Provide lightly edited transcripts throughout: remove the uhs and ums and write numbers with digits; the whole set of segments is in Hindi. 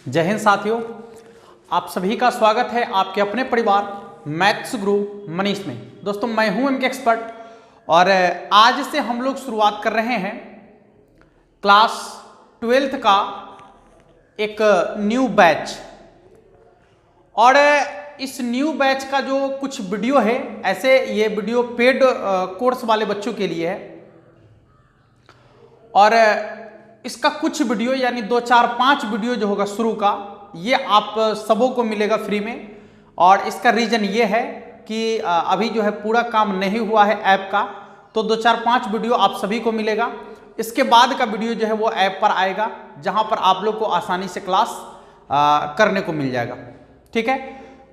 जय हिंद साथियों, आप सभी का स्वागत है आपके अपने परिवार मैथ्स गुरु मनीष में। दोस्तों, मैं हूं इनके एक्सपर्ट और आज से हम लोग शुरुआत कर रहे हैं क्लास 12th का एक न्यू बैच। और इस न्यू बैच का जो कुछ वीडियो है, ऐसे ये वीडियो पेड कोर्स वाले बच्चों के लिए है और इसका कुछ वीडियो यानी 2, 4, 5 वीडियो जो होगा शुरू का, ये आप सबों को मिलेगा फ्री में। और इसका रीजन ये है कि अभी जो है पूरा काम नहीं हुआ है ऐप का, तो 2, 4, 5 वीडियो आप सभी को मिलेगा। इसके बाद का वीडियो जो है वो ऐप पर आएगा, जहां पर आप लोग को आसानी से क्लास करने को मिल जाएगा। ठीक है,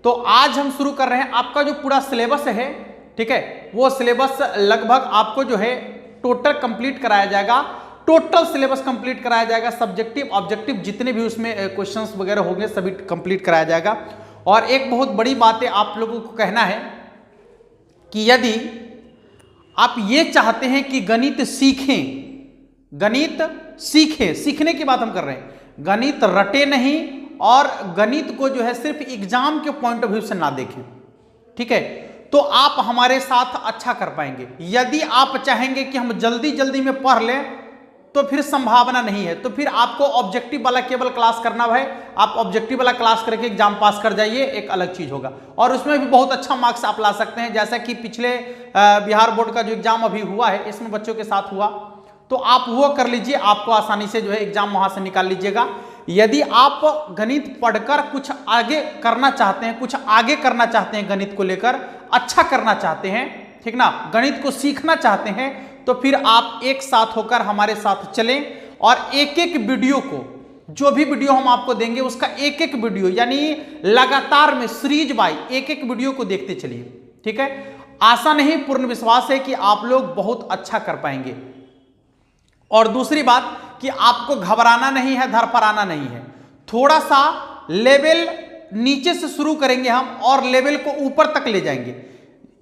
तो आज हम शुरू कर रहे हैं। आपका जो पूरा सिलेबस है, ठीक है, वो सिलेबस लगभग आपको जो है टोटल कंप्लीट कराया जाएगा। टोटल सिलेबस कंप्लीट कराया जाएगा, सब्जेक्टिव ऑब्जेक्टिव जितने भी उसमें क्वेश्चंस वगैरह होंगे सभी कंप्लीट कराया जाएगा। और एक बहुत बड़ी बात है, आप लोगों को कहना है कि यदि आप ये चाहते हैं कि गणित सीखें, गणित सीखें, सीखने की बात हम कर रहे हैं, गणित रटे नहीं और गणित को जो है सिर्फ एग्जाम के पॉइंट ऑफ व्यू से ना देखें, ठीक है, तो आप हमारे साथ अच्छा कर पाएंगे। यदि आप चाहेंगे कि हम जल्दी जल्दी में पढ़ लें, तो फिर संभावना नहीं है। तो फिर आपको ऑब्जेक्टिव वाला केवल क्लास करना है। आप ऑब्जेक्टिव वाला क्लास करके एग्जाम पास कर जाइए, एक अलग चीज होगा और उसमें भी बहुत अच्छा मार्क्स आप ला सकते हैं। जैसा कि पिछले बिहार बोर्ड का जो एग्जाम अभी हुआ है, इसमें बच्चों के साथ हुआ, तो आप वो कर लीजिए, आपको आसानी से जो है एग्जाम वहां से निकाल लीजिएगा। यदि आप गणित पढ़कर कुछ आगे करना चाहते हैं, कुछ आगे करना चाहते हैं, गणित को लेकर अच्छा करना चाहते हैं, ठीक ना, गणित को सीखना चाहते हैं, तो फिर आप एक साथ होकर हमारे साथ चलें और एक एक वीडियो को, जो भी वीडियो हम आपको देंगे उसका एक एक वीडियो यानी लगातार में सीरीज बाय एक एक वीडियो को देखते चलिए। ठीक है, आशा नहीं पूर्ण विश्वास है कि आप लोग बहुत अच्छा कर पाएंगे। और दूसरी बात कि आपको घबराना नहीं है, धरफराना नहीं है। थोड़ा सा लेवल नीचे से शुरू करेंगे हम और लेवल को ऊपर तक ले जाएंगे।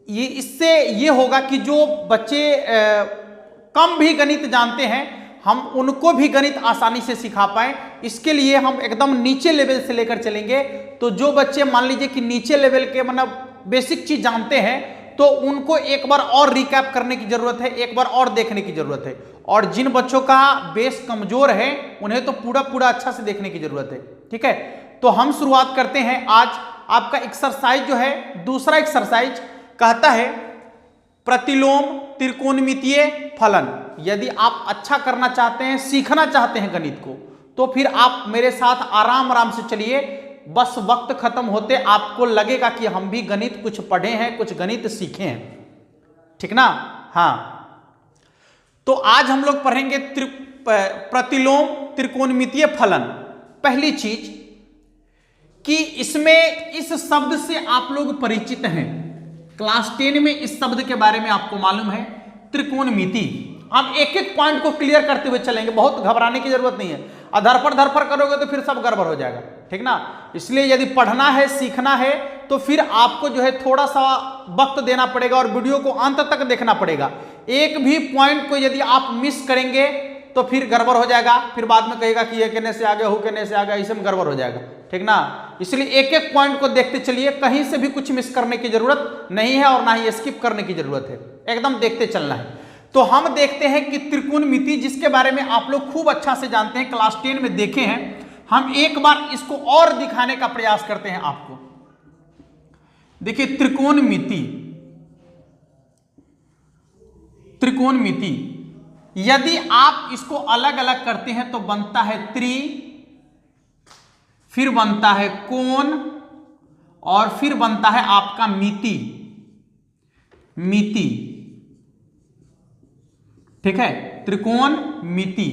ये इससे ये होगा कि जो बच्चे कम भी गणित जानते हैं, हम उनको भी गणित आसानी से सिखा पाएं। इसके लिए हम एकदम नीचे लेवल से लेकर चलेंगे। तो जो बच्चे मान लीजिए कि नीचे लेवल के मतलब बेसिक चीज जानते हैं, तो उनको एक बार और रिकैप करने की जरूरत है, एक बार और देखने की जरूरत है। और जिन बच्चों का बेस कमजोर है, उन्हें तो पूरा पूरा अच्छा से देखने की जरूरत है। ठीक है, तो हम शुरुआत करते हैं। आज आपका एक्सरसाइज जो है, दूसरा एक्सरसाइज कहता है प्रतिलोम त्रिकोणमितीय फलन। यदि आप अच्छा करना चाहते हैं, सीखना चाहते हैं गणित को, तो फिर आप मेरे साथ आराम आराम से चलिए। बस वक्त खत्म होते आपको लगेगा कि हम भी गणित कुछ पढ़े हैं, कुछ गणित सीखे हैं, ठीक ना। हाँ, तो आज हम लोग पढ़ेंगे प्रतिलोम त्रिकोणमितीय फलन। पहली चीज कि इसमें इस शब्द से आप लोग परिचित हैं, क्लास 10 में इस शब्द के बारे में आपको मालूम है, त्रिकोणमिति। हम एक एक पॉइंट को क्लियर करते हुए चलेंगे, बहुत घबराने की जरूरत नहीं है। अधरफड़ धरफड़ करोगे तो फिर सब गड़बड़ हो जाएगा, ठीक ना। इसलिए यदि पढ़ना है, सीखना है, तो फिर आपको जो है थोड़ा सा वक्त देना पड़ेगा और वीडियो को अंत तक देखना पड़ेगा। एक भी पॉइंट को यदि आप मिस करेंगे तो फिर गड़बड़ हो जाएगा, फिर बाद में कहेगा कि ये कहने से आ गया, वो कहने से आ गया, इसमें गड़बड़ हो जाएगा, ठीक ना। इसलिए एक एक पॉइंट को देखते चलिए, कहीं से भी कुछ मिस करने की जरूरत नहीं है और ना ही स्किप करने की जरूरत है, एकदम देखते चलना है। तो हम देखते हैं कि त्रिकोणमिति, जिसके बारे में आप लोग खूब अच्छा से जानते हैं, क्लास 10 में देखे हैं, हम एक बार इसको और दिखाने का प्रयास करते हैं आपको। देखिए, त्रिकोणमिति, त्रिकोणमिति यदि आप इसको अलग अलग करते हैं तो बनता है त्रि, फिर बनता है कोण और फिर बनता है आपका मिति, मिति, ठीक है, त्रिकोणमिति।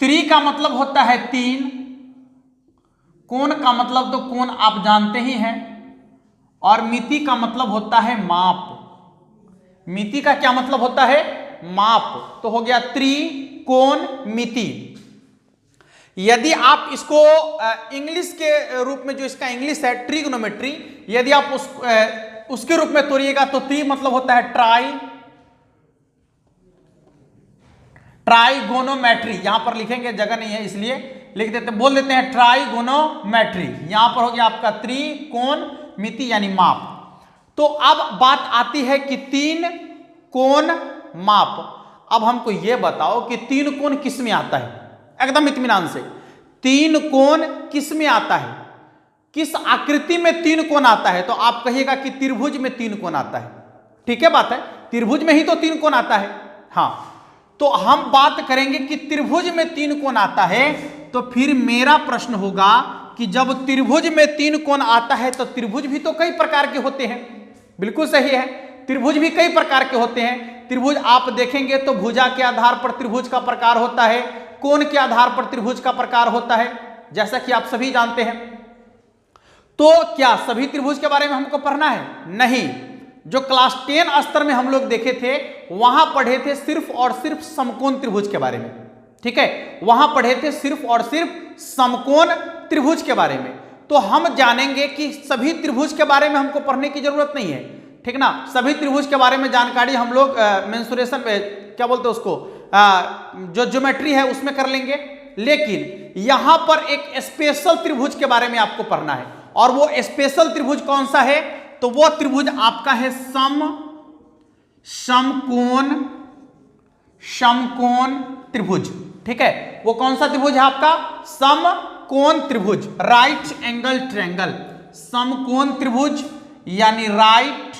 त्रि का मतलब होता है 3, कोण का मतलब तो कोण आप जानते ही हैं, और मिति का मतलब होता है माप। मिति का क्या मतलब होता है? माप। तो हो गया त्रिकोणमिति। यदि आप इसको इंग्लिश के रूप में, जो इसका इंग्लिश है ट्रिग्नोमेट्री, यदि आप उसके रूप में तोड़िएगा तो त्रि मतलब होता है ट्राई, ट्राइगोनोमेट्री, यहां पर लिखेंगे, जगह नहीं है इसलिए लिख देते, बोल देते हैं ट्राइगोनोमेट्री। यहां पर हो गया आपका त्रिकोणमिति यानी माप। तो अब बात आती है कि तीन कोण माप। अब हमको यह बताओ कि तीन कोण किस में आता है, एकदम इत्मीनान से। तीन कोण किस में आता है, किस आकृति में तीन कोण आता है? तो आप कहिएगा कि त्रिभुज में तीन कोण आता है। ठीक है बात है, त्रिभुज में ही तो तीन कोण आता है। हाँ, तो हम बात करेंगे कि त्रिभुज में तीन कोण आता है। तो फिर मेरा प्रश्न होगा कि जब त्रिभुज में तीन कोण आता है तो त्रिभुज भी तो कई प्रकार के होते हैं। बिल्कुल सही है, त्रिभुज भी कई प्रकार के होते हैं। त्रिभुज आप देखेंगे तो भुजा के आधार पर त्रिभुज का प्रकार होता है, कोण के आधार पर त्रिभुज का प्रकार होता है, जैसा कि आप सभी जानते हैं। तो क्या सभी त्रिभुज के बारे में हमको पढ़ना है? नहीं। जो क्लास 10 स्तर में हम लोग देखे थे वहां पढ़े थे सिर्फ और सिर्फ समकोण त्रिभुज के बारे में। ठीक है, वहां पढ़े थे सिर्फ और सिर्फ समकोण त्रिभुज के बारे में। तो हम जानेंगे कि सभी त्रिभुज के बारे में हमको पढ़ने की जरूरत नहीं है। ठीक ना, सभी त्रिभुज के बारे में जानकारी हम लोग मेंसुरेशन क्या बोलते हैं उसको, जो ज्योमेट्री है उसमें कर लेंगे। लेकिन यहां पर एक स्पेशल त्रिभुज के बारे में आपको पढ़ना है, और वो स्पेशल त्रिभुज कौन सा है? तो वो त्रिभुज आपका है समकोण त्रिभुज। ठीक है, वो कौन सा त्रिभुज है आपका? समकोण त्रिभुज, राइट एंगल ट्रायंगल। समकोण त्रिभुज यानी राइट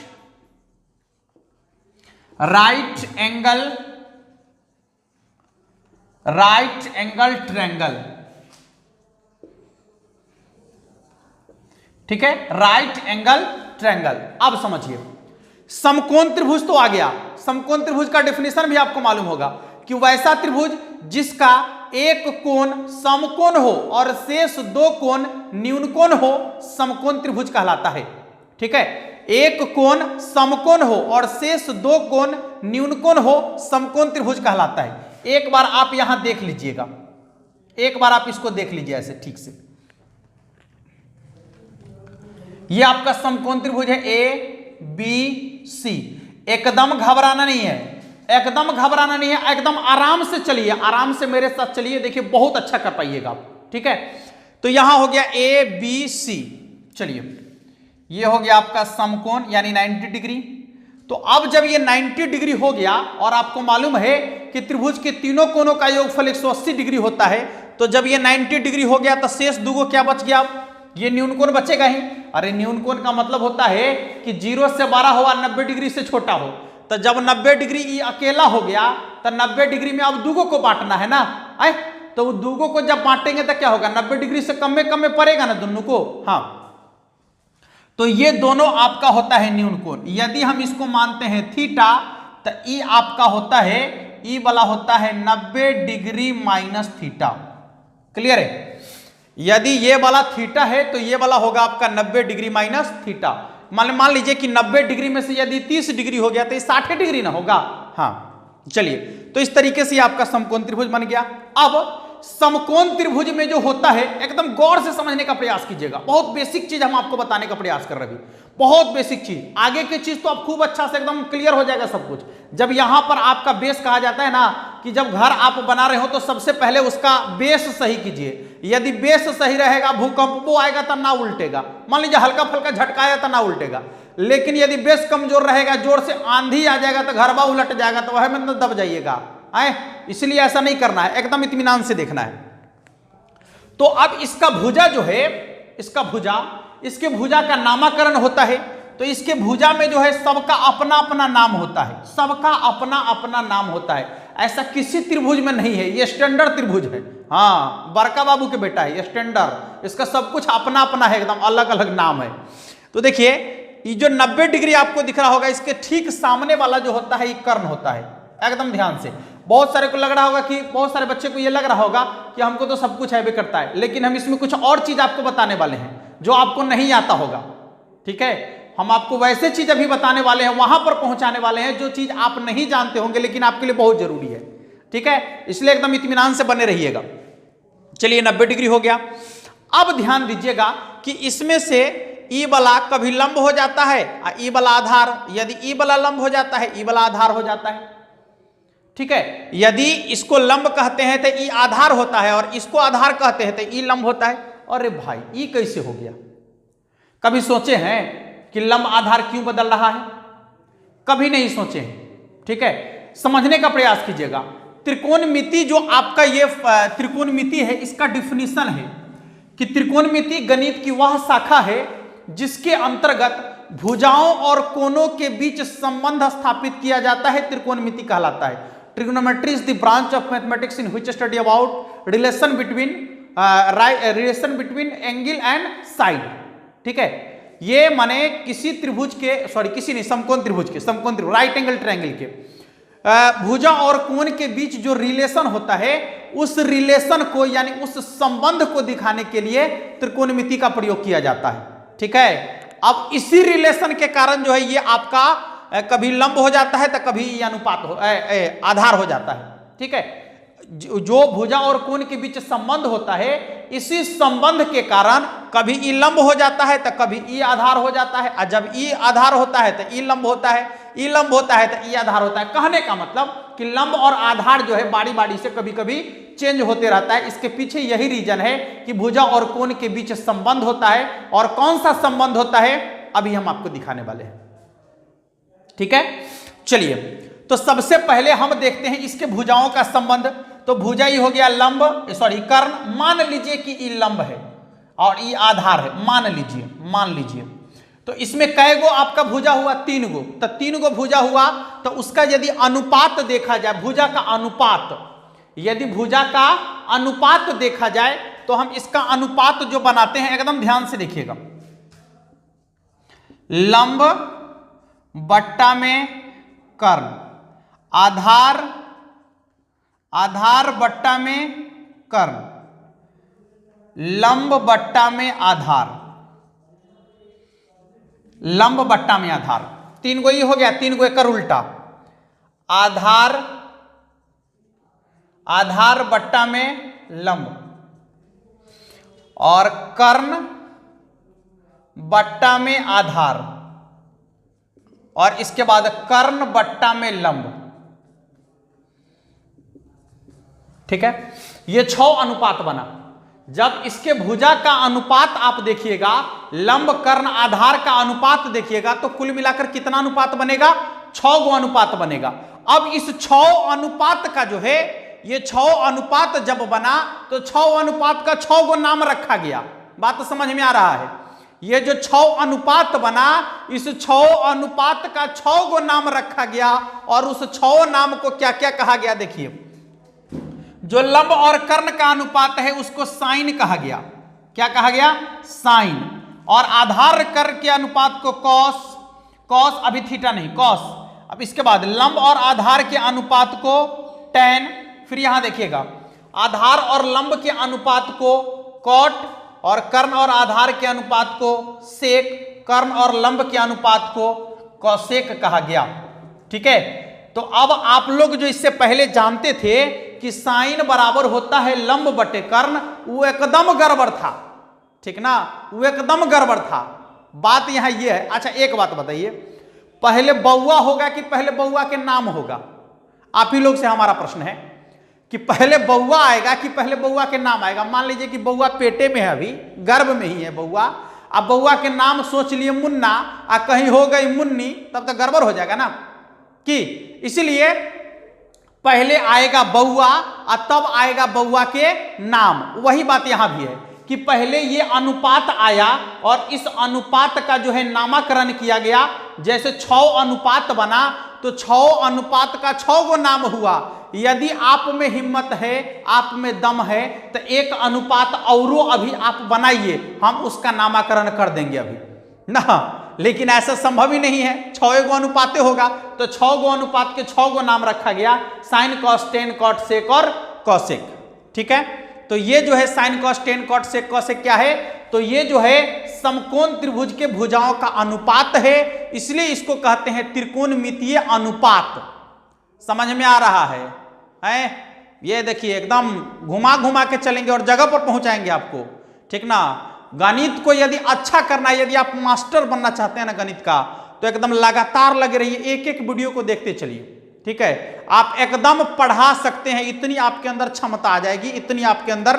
एंगल ट्रायंगल। ठीक है, राइट एंगल ट्रायंगल। अब समझिए, समकोण त्रिभुज तो आ गया। समकोण त्रिभुज का डेफिनेशन भी आपको मालूम होगा कि वैसा त्रिभुज जिसका एक कोण समकोण हो और शेष दो कोण न्यूनकोण हो, समकोण त्रिभुज कहलाता है। ठीक है, एक कोण समकोण हो और शेष दो कोण न्यूनकोण हो, समकोण त्रिभुज कहलाता है। एक बार आप यहां देख लीजिएगा, एक बार आप इसको देख लीजिए ऐसे ठीक से। ये आपका समकोण त्रिभुज है ABC। एकदम घबराना नहीं है, एकदम घबराना नहीं है, एकदम आराम से चलिए, आराम से मेरे साथ चलिए, देखिए बहुत अच्छा कर पाइएगा आप। ठीक है, तो यहां हो गया ABC। चलिए, ये हो गया आपका समकोण यानी 90 डिग्री। तो अब जब ये 90 डिग्री हो गया और आपको मालूम है कि त्रिभुज के तीनों कोणों का योगफल 180 डिग्री होता है, तो जब ये 90 डिग्री हो गया तो शेष दो क्या बच गया? ये न्यूनकोण बचेगा ही। अरे न्यूनकोण का मतलब होता है कि 0 से 12 हो और 90 डिग्री से छोटा हो। तो जब 90 डिग्री ये अकेला हो गया तो 90 डिग्री में अब दूगों को बांटना है ना। आए तो दूगों को जब बांटेंगे तो क्या होगा? 90 डिग्री से कम में पड़ेगा ना दोनों को। हाँ, तो ये दोनों आपका होता है न्यूनकोण। यदि हम इसको मानते हैं थीटा, तो ई आपका होता है, ई वाला होता है 90 डिग्री माइनस थीटा। क्लियर है? यदि ये वाला थीटा है तो ये वाला होगा आपका 90 डिग्री माइनस थीटा। मान लीजिए कि 90 डिग्री में से यदि 30 डिग्री हो गया तो ये 60 डिग्री ना होगा। हाँ, चलिए, तो इस तरीके से आपका समकोण त्रिभुज बन गया। अब समकोण त्रिभुज में जो होता है, एकदम गौर से समझने का प्रयास कीजिएगा। बहुत बेसिक चीज हम आपको बताने का प्रयास कर रहे हैं, बहुत बेसिक चीज। आगे की चीज तो आप खूब अच्छा से एकदम क्लियर हो जाएगा सब कुछ। जब यहां पर आपका बेस कहा जाता है ना, कि जब घर आप बना रहे हो तो सबसे पहले उसका बेस सही कीजिए। यदि बेस सही रहेगा, भूकंप वो आएगा तो ना उल्टेगा। मान लीजिए हल्का फुल्का झटका आया तो ना उल्टेगा। लेकिन यदि बेस कमजोर रहेगा, जोर से आंधी आ जाएगा तो घर बा उलट जाएगा, तो वह में दब जाइएगा। आए, इसलिए ऐसा नहीं करना है, एकदम इत्मीनान से देखना है। तो अब इसका भुजा जो है, इसका भुजा, इसके भुजा का नामकरण होता है। तो इसके भुजा में जो है सबका अपना अपना नाम होता है, सबका अपना अपना नाम होता है। ऐसा किसी त्रिभुज में नहीं है, ये स्टैंडर्ड त्रिभुज है। हाँ, बड़का बाबू के बेटा है ये स्टैंडर्ड, इसका सब कुछ अपना अपना है, एकदम अलग अलग नाम है। तो देखिए, ये जो 90 डिग्री आपको दिख रहा होगा, इसके ठीक सामने वाला जो होता है ये कर्ण होता है। एकदम ध्यान से, बहुत सारे को लग रहा होगा कि, बहुत सारे बच्चे को ये लग रहा होगा कि हमको तो सब कुछ है भी करता है, लेकिन हम इसमें कुछ और चीज आपको बताने वाले हैं जो आपको नहीं आता होगा। ठीक है, हम आपको वैसे चीज अभी बताने वाले हैं, वहां पर पहुंचाने वाले हैं जो चीज आप नहीं जानते होंगे लेकिन आपके लिए बहुत जरूरी है। ठीक है, इसलिए एकदम इत्मीनान से बने रहिएगा। चलिए, 90 डिग्री हो गया। अब ध्यान दीजिएगा कि इसमें से ई वाला कभी लंब हो जाता है, ई वाला आधार। यदि ई वाला लंब हो जाता है, ई वाला आधार हो जाता है। ठीक है। यदि इसको लंब कहते हैं तो ई आधार होता है, और इसको आधार कहते हैं तो ई लंब होता है। अरे भाई ई कैसे हो गया? कभी सोचे हैं कि लंब आधार क्यों बदल रहा है? कभी नहीं सोचे हैं। ठीक है, समझने का प्रयास कीजिएगा। त्रिकोणमिति जो आपका ये त्रिकोणमिति है, इसका डिफिनीशन है कि त्रिकोणमिति गणित की वह शाखा है जिसके अंतर्गत भुजाओं और कोणों के बीच संबंध स्थापित किया जाता है, त्रिकोणमिति कहलाता है। Trigonometry is the branch of mathematics in which study about relation between angle and side. ठीक है, ये माने किसी त्रिभुज के, सॉरी किसी नहीं, समकोण त्रिभुज के, समकोण त्रिभुज, राइट एंगल ट्रायंगल के भुजा और कोण के बीच जो रिलेशन होता है, उस रिलेशन को यानी उस संबंध को दिखाने के लिए त्रिकोणमिति का प्रयोग किया जाता है। ठीक है, अब इसी रिलेशन के कारण जो है ये आपका कभी लंब हो जाता है तो कभी अनुपात आधार हो जाता है। ठीक है, जो भुजा और कोण के बीच संबंध होता है, इसी संबंध के कारण कभी ई लंब हो जाता है तो कभी ई आधार हो जाता है, और जब ई आधार होता है तो ई लंब होता है, ई लंब होता है तो ई आधार होता है। कहने का मतलब कि लंब और आधार जो है बारी बारी से कभी कभी चेंज होते रहता है। इसके पीछे यही रीजन है कि भुजा और कोण के बीच संबंध होता है, और कौन सा संबंध होता है अभी हम आपको दिखाने वाले हैं। ठीक है, चलिए तो सबसे पहले हम देखते हैं इसके भुजाओं का संबंध। तो भुजा ही हो गया लंब, सॉरी कर्ण। मान लीजिए कि ई लंब है और ई आधार है, मान लीजिए तो इसमें कै गो आपका भुजा हुआ? 3 गो। तो 3 गो भुजा हुआ तो उसका यदि अनुपात देखा जाए, भुजा का अनुपात, यदि भुजा का अनुपात देखा जाए तो हम इसका अनुपात जो बनाते हैं, एकदम ध्यान से देखिएगा, लंब बट्टा में कर्ण, आधार बट्टा में कर्ण, लंब बट्टा में आधार, लंब बट्टा में आधार। 3 गो ये हो गया, 3 गो एकर उल्टा, आधार बट्टा में लंब, और कर्ण बट्टा में आधार, और इसके बाद कर्ण बट्टा में लंब। ठीक है, ये 6 अनुपात बना। जब इसके भुजा का अनुपात आप देखिएगा, लंब कर्ण आधार का अनुपात देखिएगा, तो कुल मिलाकर कितना अनुपात बनेगा? 6 गो अनुपात बनेगा। अब इस 6 अनुपात का जो है, ये 6 अनुपात जब बना तो 6 अनुपात का 6 गो नाम रखा गया। बात तो समझ में आ रहा है? ये जो 6 अनुपात बना, इस 6 अनुपात का 6 गो नाम रखा गया, और उस 6 नाम को क्या क्या कहा गया? देखिए, जो लंब और कर्ण का अनुपात है उसको साइन कहा गया। क्या कहा गया? साइन। और आधार कर्ण के अनुपात को कॉस, अभी थीटा नहीं, कॉस। अब इसके बाद लंब और आधार के अनुपात को टैन। फिर यहां देखिएगा, आधार और लंब के अनुपात को कॉट, और कर्ण और आधार के अनुपात को सेक, कर्ण और लंब के अनुपात को कॉसेक कहा गया। ठीक है, तो अब आप लोग जो इससे पहले जानते थे कि साइन बराबर होता है लंब बटे कर्ण, वो एकदम गड़बड़ था। ठीक ना, वो एकदम गड़बड़ था। बात यहां ये है। अच्छा एक बात बताइए, पहले बउआ होगा कि पहले बउआ के नाम होगा? आप ही लोग से हमारा प्रश्न है कि पहले बउआ आएगा कि पहले बउआ के नाम आएगा? मान लीजिए कि बउआ पेटे में है, अभी गर्भ में ही है बउआ, अब बउआ के नाम सोच लिए मुन्ना, आ कहीं हो गई मुन्नी, तब तो गड़बड़ हो जाएगा ना। कि इसलिए पहले आएगा बउआ और तब आएगा बउआ के नाम। वही बात यहां भी है कि पहले ये अनुपात आया और इस अनुपात का जो है नामकरण किया गया। जैसे 6 अनुपात बना तो 6 अनुपात का 6 गो नाम हुआ। यदि आप में हिम्मत है, आप में दम है, तो एक अनुपात औरों अभी आप बनाइए, हम उसका नामकरण कर देंगे अभी ना। लेकिन ऐसा संभव ही नहीं है, 6 गो अनुपाते होगा, तो 6 गो अनुपात के 6 गो नाम रखा गया, sine cos tan cot sec और कॉसेक। ठीक है, तो ये जो है sine cos tan cot sec cosec क्या है? तो ये जो है समकोण त्रिभुज के भुजाओं का अनुपात है, इसलिए इसको कहते हैं त्रिकोणमितीय अनुपात। समझ में आ रहा है? ये देखिए, एकदम घुमा घुमा के चलेंगे और जगह पर पहुंचाएंगे आपको। ठीक ना, गणित को यदि अच्छा करना है, यदि आप मास्टर बनना चाहते हैं ना गणित का, तो एकदम लगातार लगे रहिए, एक एक वीडियो को देखते चलिए। ठीक है, आप एकदम पढ़ा सकते हैं, इतनी आपके अंदर क्षमता आ जाएगी, इतनी आपके अंदर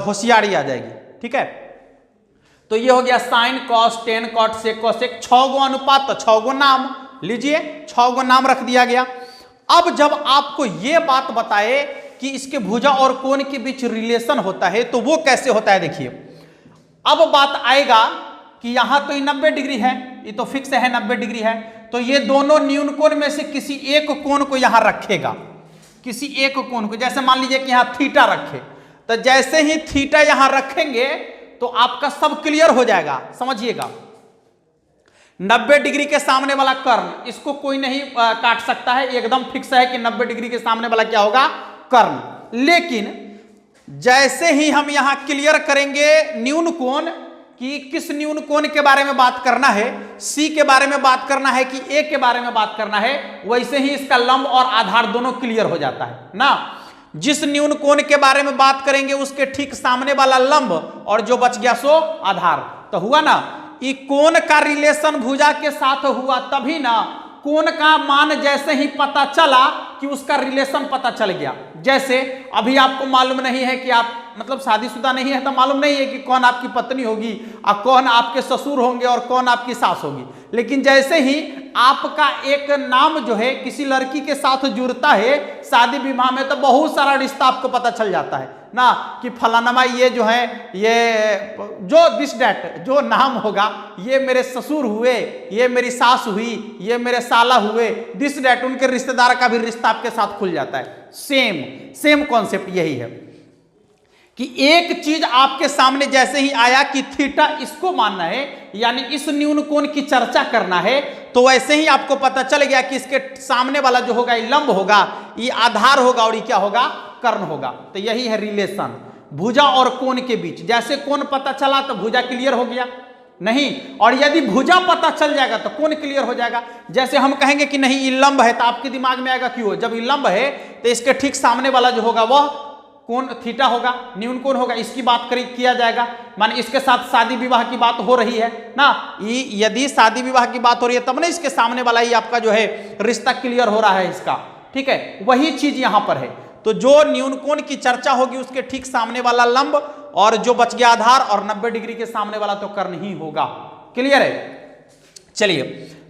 होशियारी आ जाएगी। ठीक है, तो ये हो गया साइन, कॉस, टेन, कॉट, सेक, कोसेक, 6 गो अनुपात, तो 6 गो नाम लीजिए, 6 गो नाम रख दिया गया। अब जब आपको ये बात बताए कि इसके भुजा और कोण के बीच रिलेशन होता है, तो वो कैसे होता है देखिए। अब बात आएगा कि यहां तो 90 डिग्री है, ये तो फिक्स है 90 डिग्री है, तो ये दोनों न्यून कोण में से किसी एक कोण को यहां रखेगा, किसी एक कोण को, जैसे मान लीजिए कि यहां थीटा रखे, तो जैसे ही थीटा यहां रखेंगे तो आपका सब क्लियर हो जाएगा। समझिएगा, 90 डिग्री के सामने वाला कर्ण, इसको कोई नहीं काट सकता है, एकदम फिक्स है कि 90 डिग्री के सामने वाला क्या होगा, कर्ण। लेकिन जैसे ही हम यहां क्लियर करेंगे न्यून कोण कि किस न्यून कोण के बारे में बात करना है, सी के बारे में बात करना है कि ए के बारे में बात करना है, वैसे ही इसका लंब और आधार दोनों क्लियर हो जाता है ना। जिस न्यून कोण के बारे में बात करेंगे उसके ठीक सामने वाला लंब और जो बच गया सो आधार, तो हुआ ना। ये कोण का रिलेशन भुजा के साथ हुआ तभी ना, कोण का मान जैसे ही पता चला कि उसका रिलेशन पता चल गया। जैसे अभी आपको मालूम नहीं है कि आप मतलब शादीशुदा नहीं है, तो मालूम नहीं है कि कौन आपकी पत्नी होगी और कौन आपके ससुर होंगे और कौन आपकी सास होगी, लेकिन जैसे ही आपका एक नाम जो है किसी लड़की के साथ जुड़ता है शादी विवाह में, तो बहुत सारा रिश्ता आपको पता चल जाता है ना, कि फलाना ये जो है, ये जो दिस डैट जो नाम होगा, ये मेरे ससुर हुए, ये मेरी सास हुई, ये मेरे साला हुए, दिस डैट, उनके रिश्तेदार का भी रिश्ता आपके साथ खुल जाता है। सेम कॉन्सेप्ट यही है कि एक चीज आपके सामने जैसे ही आया कि थीटा इसको मानना है, यानी इस न्यून कोण की चर्चा करना है, तो वैसे ही आपको पता चल गया कि इसके सामने वाला जो होगा ये लंब होगा, ये आधार होगा और ये क्या होगा, कर्ण होगा। तो यही है रिलेशन भुजा और कोण के बीच। जैसे कोण पता चला तो भुजा क्लियर हो गया नहीं, और यदि भुजा पता चल जाएगा तो कोण क्लियर हो जाएगा। जैसे हम कहेंगे कि नहीं ये लंब है, तो आपके दिमाग में आएगा क्यों, जब ये लंब है तो इसके ठीक सामने वाला जो होगा वह कोण थीटा होगा, न्यून कोण होगा, इसकी बात किया जाएगा। माने इसके साथ शादी विवाह की बात हो रही है ना, यदि शादी विवाह की बात हो रही है तब ना इसके सामने वाला ही आपका जो है रिश्ता क्लियर हो रहा है इसका। ठीक है, वही चीज यहां पर है। तो जो न्यून कोण की चर्चा होगी उसके ठीक सामने वाला लंब और जो बच गया आधार, और 90 डिग्री के सामने वाला तो कर्ण ही होगा। क्लियर है, चलिए।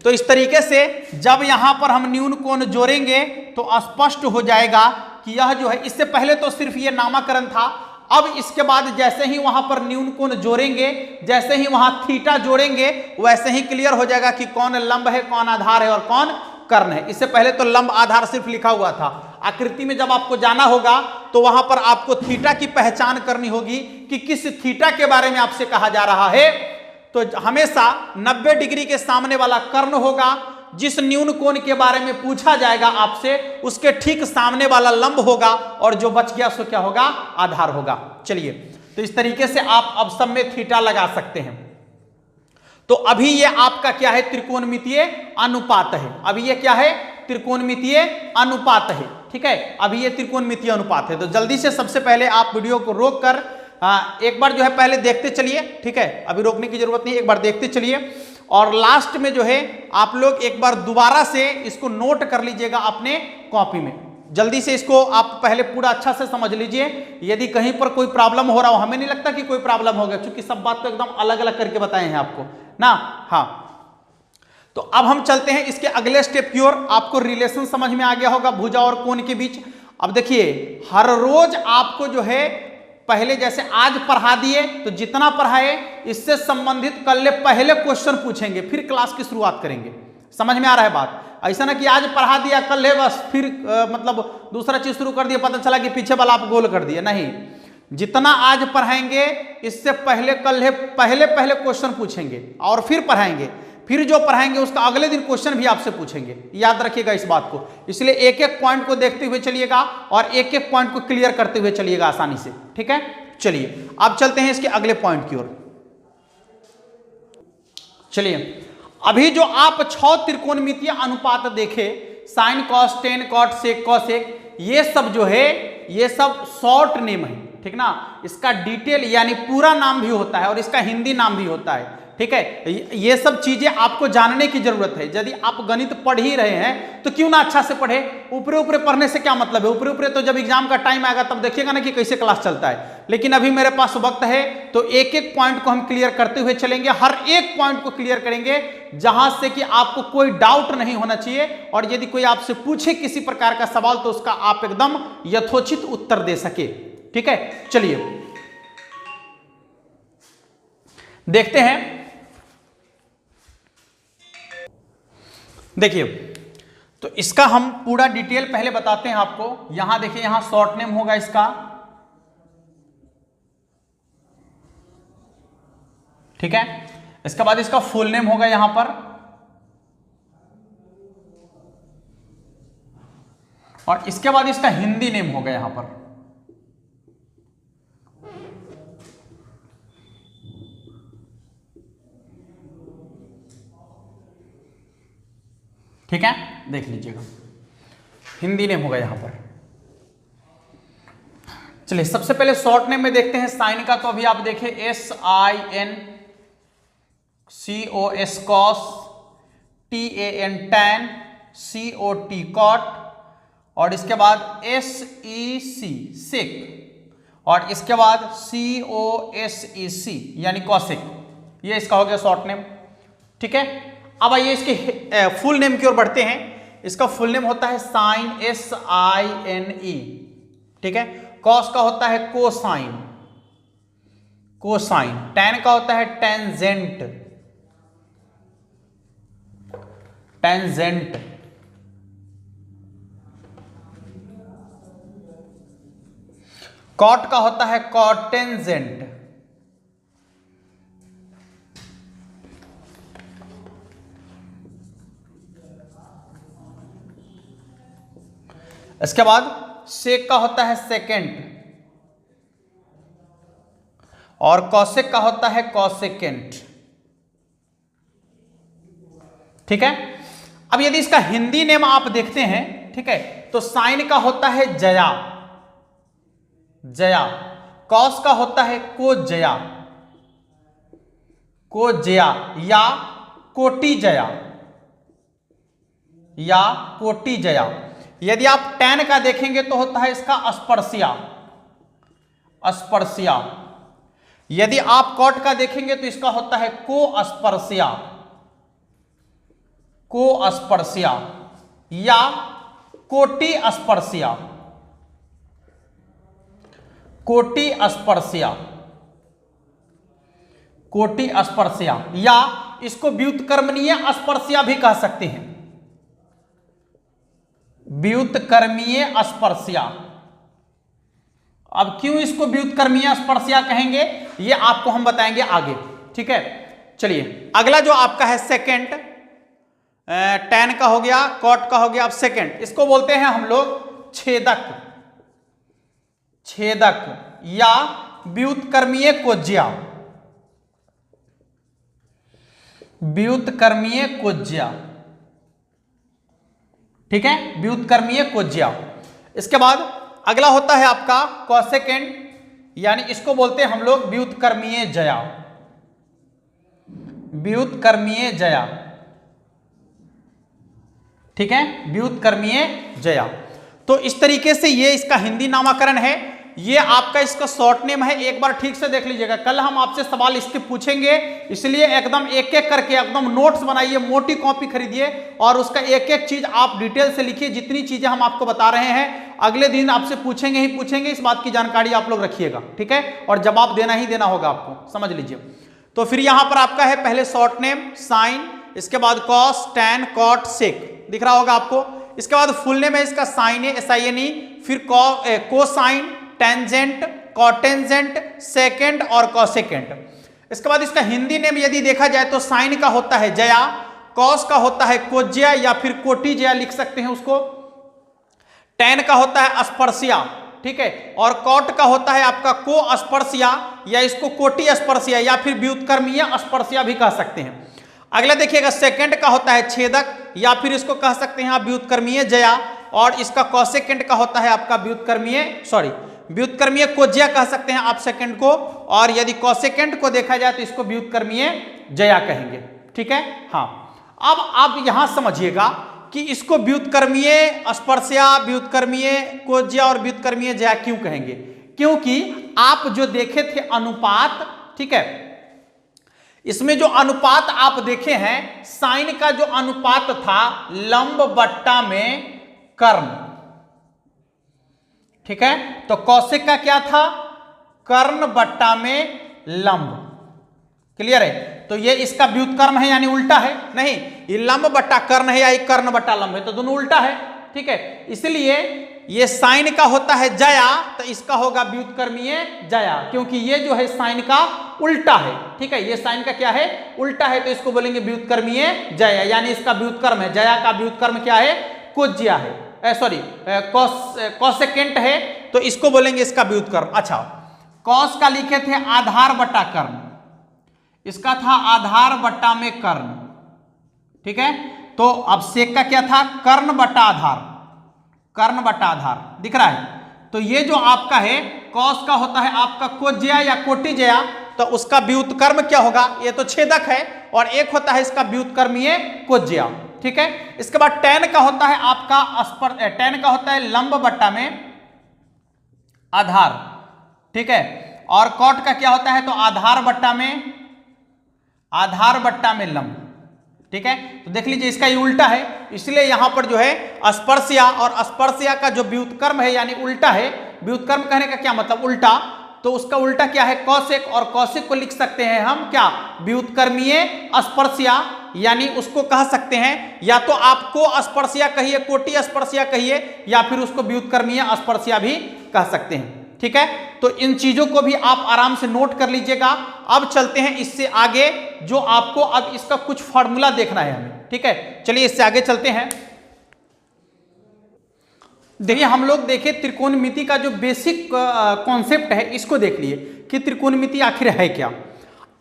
तो इस तरीके से जब यहां पर हम न्यून कोण जोड़ेंगे तो स्पष्ट हो जाएगा कि यह जो है, इससे पहले तो सिर्फ ये नामकरण था, अब इसके बाद जैसे ही वहां पर न्यून कोण जोड़ेंगे, जैसे ही वहां थीटा जोड़ेंगे, वैसे ही क्लियर हो जाएगा कि कौन लंब है, कौन आधार है और कौन कर्ण है। इससे पहले तो लंब आधार सिर्फ लिखा हुआ था। आकृति में जब आपको जाना होगा तो वहां पर आपको थीटा की पहचान करनी होगी कि किस थीटा के बारे में आपसे कहा जा रहा है। तो हमेशा 90 डिग्री के सामने वाला कर्ण होगा, जिस न्यून कोण के बारे में पूछा जाएगा आपसे उसके ठीक सामने वाला लंब होगा, और जो बच गया सो क्या होगा, आधार होगा। चलिए, तो इस तरीके से आप अब सब में थीटा लगा सकते हैं। तो अभी ये आपका क्या है, त्रिकोणमितीय अनुपात है। अभी ये क्या है, त्रिकोणमितीय अनुपात है। ठीक है, अभी ये त्रिकोणमितीय अनुपात है। तो जल्दी से सबसे पहले आप वीडियो को रोक कर एक बार जो है पहले देखते चलिए। ठीक है, अभी रोकने की जरूरत नहीं, एक बार देखते चलिए, और लास्ट में जो है आप लोग एक बार दोबारा से इसको नोट कर लीजिएगा अपने कॉपी में। जल्दी से इसको आप पहले पूरा अच्छा से समझ लीजिए। यदि कहीं पर कोई प्रॉब्लम हो रहा हो, हमें नहीं लगता कि कोई प्रॉब्लम होगा, क्योंकि सब बात तो एकदम अलग अलग करके बताए हैं आपको ना। हाँ, तो अब हम चलते हैं इसके अगले स्टेप की ओर। आपको रिलेशन समझ में आ गया होगा भुजा और कोण के बीच। अब देखिए, हर रोज आपको जो है पहले जैसे आज पढ़ा दिए तो जितना पढ़ाए इससे संबंधित कल पहले क्वेश्चन पूछेंगे, फिर क्लास की शुरुआत करेंगे। समझ में आ रहा है बात? ऐसा ना कि आज पढ़ा दिया कल है बस फिर मतलब दूसरा चीज शुरू कर दिया, पता चला कि पीछे वाला आप गोल कर दिया। नहीं, जितना आज पढ़ाएंगे इससे पहले कल है पहले क्वेश्चन पूछेंगे और फिर पढ़ाएंगे, फिर जो पढ़ाएंगे उसका अगले दिन क्वेश्चन भी आपसे पूछेंगे। याद रखिएगा इस बात को। इसलिए एक एक पॉइंट को देखते हुए चलिएगा और एक एक पॉइंट को क्लियर करते हुए चलिएगा आसानी से। ठीक है, चलिए अब चलते हैं इसके अगले पॉइंट की ओर। चलिए, अभी जो आप 6 त्रिकोणमितीय अनुपात देखे, sign, cos, tan, cot, sec, cosec, ये सब जो है ये सब शॉर्ट नेम है। ठीक ना, इसका डिटेल यानी पूरा नाम भी होता है और इसका हिंदी नाम भी होता है। ठीक है, ये सब चीजें आपको जानने की जरूरत है। यदि आप गणित पढ़ ही रहे हैं तो क्यों ना अच्छा से पढ़े। ऊपरे ऊपरे पढ़ने से क्या मतलब है, ऊपरे ऊपरे तो जब एग्जाम का टाइम आएगा तब देखिएगा ना कि कैसे क्लास चलता है। लेकिन अभी मेरे पास वक्त है तो एक एक पॉइंट को हम क्लियर करते हुए चलेंगे, हर एक पॉइंट को क्लियर करेंगे जहां से कि आपको कोई डाउट नहीं होना चाहिए, और यदि कोई आपसे पूछे किसी प्रकार का सवाल तो उसका आप एकदम यथोचित उत्तर दे सके। ठीक है, चलिए देखते हैं। देखिए, तो इसका हम पूरा डिटेल पहले बताते हैं आपको। यहां देखिए, यहां शॉर्ट नेम होगा इसका, ठीक है। इसके बाद इसका फुल नेम होगा यहां पर, और इसके बाद इसका हिंदी नेम होगा यहां पर। ठीक है, देख लीजिएगा, हिंदी नेम होगा यहां पर। चलिए सबसे पहले शॉर्ट नेम में देखते हैं साइन का। तो अभी आप देखें SINCOS cos, TAN tan, COT cot, और इसके बाद SEC सेक, और इसके बाद COSEC यानी कॉसेक। ये इसका हो गया शॉर्ट नेम। ठीक है, अब आइए इसके फुल नेम की ओर बढ़ते हैं। इसका फुल नेम होता है साइन, SINE। ठीक है, कॉस का होता है कोसाइन, कोसाइन। टैन का होता है टेंजेंट, टेंजेंट। कॉट का होता है कॉटेंजेंट। इसके बाद सेक का होता है सेकेंड, और कॉसेक का होता है कॉसेकेंट। ठीक है, अब यदि इसका हिंदी नेम आप देखते हैं, ठीक है, तो साइन का होता है जया, जया। कॉस का होता है कोजया, कोजया या कोटि जया, या कोटि जया। यदि आप टैन का देखेंगे तो होता है इसका अस्पर्शिया, अस्पर्शिया। यदि आप कॉट का देखेंगे तो इसका होता है को अस्पर्शिया, को अस्पर्शिया या कोटि अस्पर्शिया, कोटि अस्पर्शिया, कोटि अस्पर्शिया, या इसको व्युत्क्रमणीय अस्पर्शिया भी कह सकते हैं, व्युत्क्रमीय अस्पर्शिया। अब क्यों इसको व्युत्क्रमीय स्पर्शिया कहेंगे ये आपको हम बताएंगे आगे। ठीक है, चलिए अगला जो आपका है सेकंड, टैन का हो गया, कॉट का हो गया। अब सेकंड, इसको बोलते हैं हम लोग छेदक, छेदक या व्युत्क्रमीय कोज्या, व्युत्क्रमीय कोज्या। ठीक है, व्युत्क्रमीय कोज्या। इसके बाद अगला होता है आपका कॉसेकेंट, यानी इसको बोलते हैं हम लोग व्युत्क्रमीय जया, व्युत्क्रमीय जया। ठीक है, व्युत्क्रमीय जया। तो इस तरीके से ये इसका हिंदी नामाकरण है। ये आपका इसका शॉर्ट नेम है। एक बार ठीक से देख लीजिएगा, कल हम आपसे सवाल इसके पूछेंगे, इसलिए एकदम एक एक करके एकदम नोट्स बनाइए, मोटी कॉपी खरीदिए और उसका एक एक चीज आप डिटेल से लिखिए। जितनी चीजें हम आपको बता रहे हैं अगले दिन आपसे पूछेंगे ही पूछेंगे, इस बात की जानकारी आप लोग रखिएगा। ठीक है, और जवाब देना ही देना होगा आपको, समझ लीजिए। तो फिर यहां पर आपका है पहले शॉर्ट नेम साइन, इसके बाद कॉस, टैन, कॉट, सेक दिख रहा होगा आपको। इसके बाद फुल नेम है इसका साइन है, SINE, फिर कोसाइन, टेंजेंट, कॉटेंजेंट, सेकेंड और कॉसेकेंट। इसके बाद इसका हिंदी नेम यदि देखा जाए तो साइन का होता है जया, कॉस का होता है कोज्या या फिर कोटि जया लिख सकते हैं उसको, टैन का होता है अस्पर्शिया, ठीक है, और कॉट का होता है आपका को अस्पर्शिया या इसको कोटि अस्पर्शिया या फिर व्युत्क्रमीय अस्पर्शिया भी कह सकते हैं। अगला देखिएगा सेकंड का होता है छेदक या फिर इसको कह सकते हैं आप व्युत्क्रमीय जया, और इसका कॉसेकेंट का होता है आपका व्युत्क्रमीय कोज्या कह सकते हैं आप सेकंड को, और यदि कॉसेकेंट को देखा जाए तो इसको व्युत्क्रमीय जया कहेंगे। ठीक है, हाँ। अब आप यहां समझिएगा कि इसको व्युत्क्रमीय स्पर्शया, व्युत्क्रमीय कोज्या और व्युत्क्रमीय जया क्यों कहेंगे? क्योंकि आप जो देखे थे अनुपात, ठीक है, इसमें जो अनुपात आप देखे हैं, साइन का जो अनुपात था लंब बट्टा में कर्ण, ठीक है, तो कौशिक का क्या था? कर्ण बट्टा में लंब। क्लियर है? तो ये इसका व्युत्क्रम है यानी उल्टा है, नहीं, ये लंब बट्टा कर्ण है या ये कर्ण बट्टा लंब है, तो दोनों उल्टा है। ठीक है, इसलिए ये साइन का होता है जया, तो इसका होगा व्युत्क्रमीय जया, क्योंकि ये जो है साइन का उल्टा है। ठीक है, ये साइन का क्या है? उल्टा है, तो इसको बोलेंगे व्युत्क्रमीय जया, यानी इसका व्युत्क्रम है। जया का व्युत्क्रम क्या है? कोज्या है, सॉरी कोसेकेंट है, तो इसको बोलेंगे इसका व्युत्क्रम। अच्छा, कॉस का लिखे थे आधार बट्टा कर्ण, इसका था आधार बट्टा में कर्ण। ठीक है, तो अब सेक का क्या था? कर्ण बट्टा आधार, कर्ण बट्टा आधार दिख रहा है। तो ये जो आपका है कॉस का होता है आपका कोज्या या कोटिजया, तो उसका व्युत्क्रम क्या होगा? ये तो छेदक है, और एक होता है इसका व्युत्क्रमीय कोज्या। ठीक है, इसके बाद टैन का होता है आपका टैन का होता है लंब बट्टा में आधार। ठीक है, और कॉट का क्या होता है? तो आधार बट्टा में लंब। ठीक है, तो देख लीजिए इसका ये उल्टा है, इसलिए यहां पर जो है स्पर्शया, और स्पर्शया का जो व्युत्क्रम है यानी उल्टा है। व्युत्क्रम कहने का क्या मतलब? उल्टा, तो उसका उल्टा क्या है? कौशिक, और कौशिक को लिख सकते हैं हम क्या? व्युत्क्रमीय स्पर्शया, यानी उसको कह सकते हैं या तो आपको स्पर्शया कहिए, कोटि स्पर्शया कहिए, या फिर उसको व्युत्क्रमीय स्पर्शया भी कह सकते हैं। ठीक है, तो इन चीजों को भी आप आराम से नोट कर लीजिएगा। अब चलते हैं इससे आगे, जो आपको अब इसका कुछ फॉर्मूला देखना है हमें। ठीक है, चलिए इससे आगे चलते हैं। देखिए, हम लोग देखे त्रिकोणमिति का जो बेसिक कॉन्सेप्ट है, इसको देख लिए कि त्रिकोणमिति आखिर है क्या।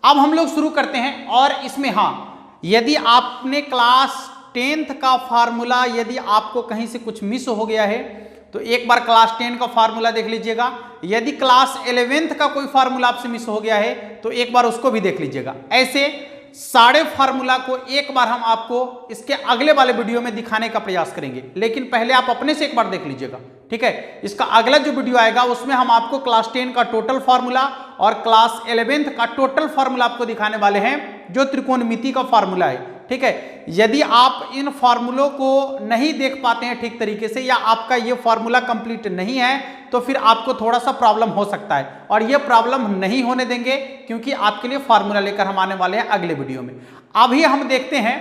अब हम लोग शुरू करते हैं, और इसमें हाँ, यदि आपने क्लास 10th का फार्मूला, यदि आपको कहीं से कुछ मिस हो गया है तो एक बार क्लास 10 का फार्मूला देख लीजिएगा। यदि क्लास 11th का कोई फार्मूला आपसे मिस हो गया है तो एक बार उसको भी देख लीजिएगा। ऐसे सारे फार्मूला को एक बार हम आपको इसके अगले वाले वीडियो में दिखाने का प्रयास करेंगे, लेकिन पहले आप अपने से एक बार देख लीजिएगा। ठीक है, इसका अगला जो वीडियो आएगा उसमें हम आपको क्लास 10 का टोटल फार्मूला और क्लास 11th का टोटल फार्मूला आपको दिखाने वाले हैं, जो त्रिकोणमिति का फार्मूला है। ठीक है, यदि आप इन फार्मूलों को नहीं देख पाते हैं ठीक तरीके से, या आपका ये फार्मूला कंप्लीट नहीं है, तो फिर आपको थोड़ा सा प्रॉब्लम हो सकता है, और ये प्रॉब्लम नहीं होने देंगे, क्योंकि आपके लिए फार्मूला लेकर हम आने वाले हैं अगले वीडियो में। अभी हम देखते हैं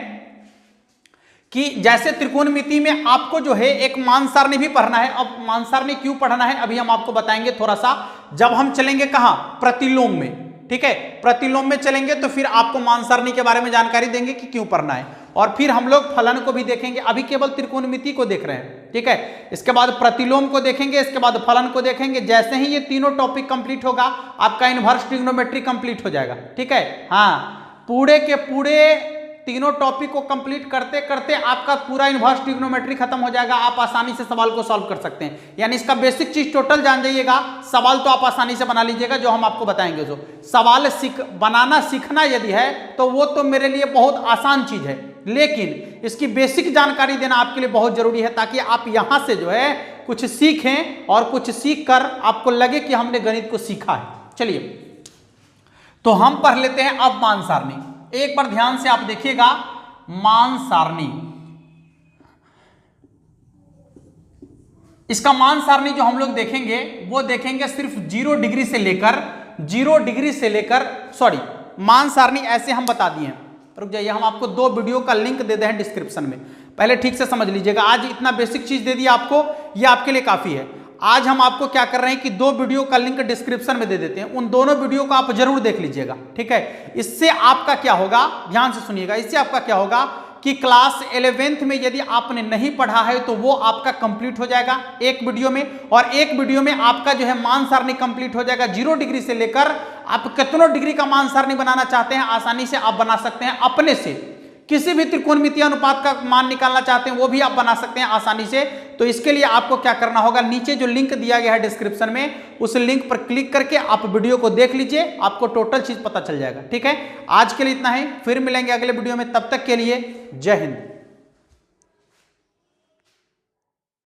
कि जैसे त्रिकोणमिति में आपको जो है एक मान सारणी भी पढ़ना है। अब मान सारणी क्यों पढ़ना है अभी हम आपको बताएंगे थोड़ा सा, जब हम चलेंगे कहां? प्रतिलोम में। ठीक है, प्रतिलोम में चलेंगे तो फिर आपको मान सारणी के बारे में जानकारी देंगे कि क्यों पढ़ना है, और फिर हम लोग फलन को भी देखेंगे। अभी केवल त्रिकोणमिति को देख रहे हैं। ठीक है, इसके बाद प्रतिलोम को देखेंगे, इसके बाद फलन को देखेंगे। जैसे ही ये तीनों टॉपिक कंप्लीट होगा, आपका इनवर्स ट्रिग्नोमेट्री कंप्लीट हो जाएगा। ठीक है, हाँ, पूरे के पूरे तीनों टॉपिक को कंप्लीट करते करते आपका पूरा इनवर्स ट्रिग्नोमेट्री खत्म हो जाएगा। आप आसानी से सवाल को सॉल्व कर सकते हैं, यानी इसका बेसिक चीज टोटल जान जाइएगा। सवाल तो आप आसानी से बना लीजिएगा, जो हम आपको बताएंगे। जो सवाल बनाना सीखना यदि है तो वो तो मेरे लिए बहुत आसान चीज है, लेकिन इसकी बेसिक जानकारी देना आपके लिए बहुत जरूरी है, ताकि आप यहां से जो है कुछ सीखें, और कुछ सीख कर आपको लगे कि हमने गणित को सीखा है। चलिए, तो हम पढ़ लेते हैं अब मान सारणी। एक बार ध्यान से आप देखिएगा, मान सारणी, इसका मान सारणी जो हम लोग देखेंगे वो देखेंगे सिर्फ 0 डिग्री से लेकर सॉरी, मान सारणी ऐसे हम बता दिए हैं। रुक जाइए, हम आपको 2 वीडियो का लिंक दे दें डिस्क्रिप्शन में, पहले ठीक से समझ लीजिएगा। आज इतना बेसिक चीज दे दिया आपको, ये आपके लिए काफी है। आज हम आपको क्या कर रहे हैं कि 2 वीडियो का लिंक डिस्क्रिप्शन में दे देते हैं, उन दोनों वीडियो को आप जरूर देख लीजिएगा। ठीक है, इससे आपका क्या होगा, ध्यान से सुनिएगा, इससे आपका क्या होगा कि क्लास 11th में यदि आपने नहीं पढ़ा है तो वो आपका कंप्लीट हो जाएगा एक वीडियो में, और एक वीडियो में आपका जो है मान सारणी कंप्लीट हो जाएगा। 0 डिग्री से लेकर आप कितनों डिग्री का मान सारणी बनाना चाहते हैं, आसानी से आप बना सकते हैं अपने से। किसी भी त्रिकोणमितीय अनुपात का मान निकालना चाहते हैं वो भी आप बना सकते हैं आसानी से। तो इसके लिए आपको क्या करना होगा, नीचे जो लिंक दिया गया है डिस्क्रिप्शन में, उस लिंक पर क्लिक करके आप वीडियो को देख लीजिए, आपको टोटल चीज पता चल जाएगा। ठीक है, आज के लिए इतना ही, फिर मिलेंगे अगले वीडियो में, तब तक के लिए जय हिंद।